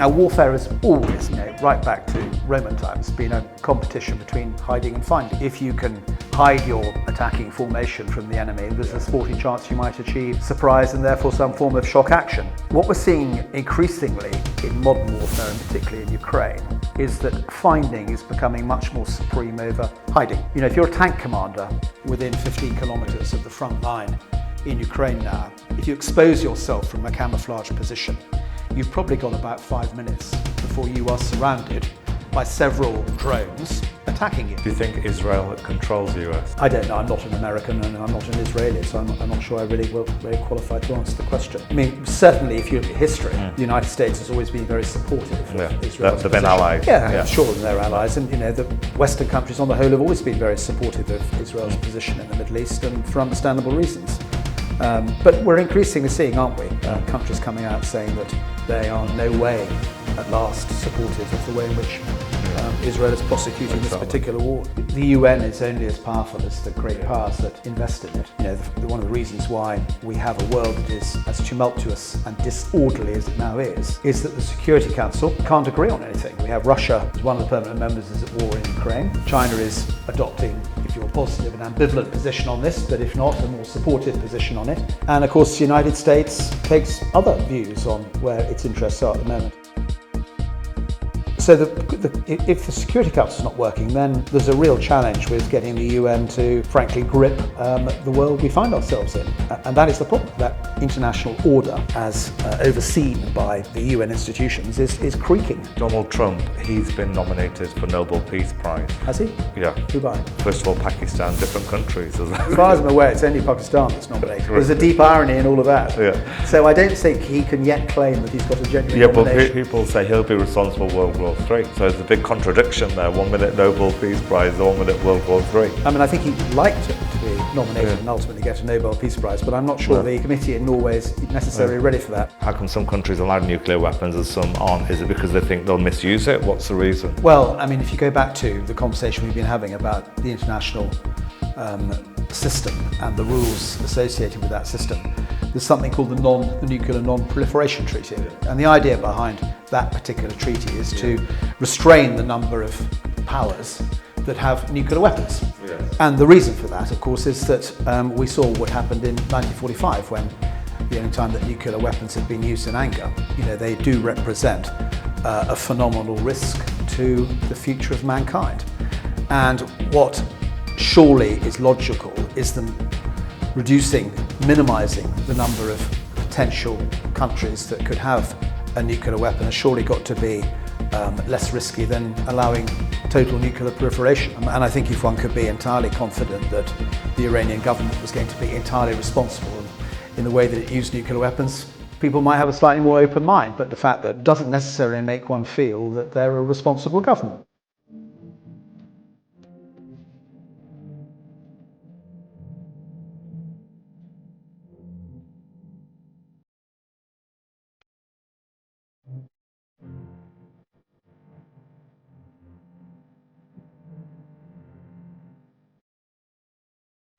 Now, warfare has always, right back to Roman times, been a competition between hiding and finding. If you can hide your attacking formation from the enemy, there's a sporting chance you might achieve surprise and therefore some form of shock action. What we're seeing increasingly in modern warfare, and particularly in Ukraine, is that finding is becoming much more supreme over hiding. If you're a tank commander within 15 kilometers of the front line in Ukraine now, if you expose yourself from a camouflage position, you've probably got about 5 minutes before you are surrounded by several drones attacking you. Do you think Israel controls the US? I don't know. I'm not an American and I'm not an Israeli, so I'm not sure I really will very qualified to answer the question. I mean, certainly if you look at history, the United States has always been very supportive of Israel's They've been allies. Yeah, sure, they're allies. And the Western countries on the whole have always been very supportive of Israel's position in the Middle East, and for understandable reasons. But we're increasingly seeing, aren't we, countries coming out saying that they are no way at last supportive of the way in which Israel is prosecuting this particular war. The UN is only as powerful as the great powers that invest in it. One of the reasons why we have a world that is as tumultuous and disorderly as it now is that the Security Council can't agree on anything. We have Russia, as one of the permanent members, is at war in Ukraine. China is adopting, if you're positive, an ambivalent position on this, but if not, a more supportive position on it. And of course, the United States takes other views on where its interests are at the moment. So if the Security Council is not working, then there's a real challenge with getting the UN to, frankly, grip the world we find ourselves in. And that is the problem. That international order, as overseen by the UN institutions, is creaking. Donald Trump, he's been nominated for Nobel Peace Prize. Has he? Yeah. Who by? First of all, Pakistan, different countries. As far as I'm aware, it's only Pakistan that's nominated. There's a deep irony in all of that. Yeah. So I don't think he can yet claim that he's got a genuine nomination. But people say he'll be responsible for World War III. So there's a big contradiction there. 1 minute Nobel Peace Prize, 1 minute World War III. I mean, I think he'd like to be nominated and ultimately get a Nobel Peace Prize, but I'm not sure the committee in Norway is necessarily ready for that. How come some countries allow nuclear weapons and some aren't? Is it because they think they'll misuse it? What's the reason? Well, I mean, if you go back to the conversation we've been having about the international system and the rules associated with that system, there's something called the Nuclear Non-Proliferation Treaty. And the idea behind that particular treaty is to restrain the number of powers that have nuclear weapons. And the reason for that, of course, is that we saw what happened in 1945, when the only time that nuclear weapons have been used in anger. They do represent a phenomenal risk to the future of mankind. And what surely is logical is them minimising the number of potential countries that could have a nuclear weapon has surely got to be less risky than allowing total nuclear proliferation. And I think if one could be entirely confident that the Iranian government was going to be entirely responsible in the way that it used nuclear weapons, people might have a slightly more open mind. But the fact that doesn't necessarily make one feel that they're a responsible government.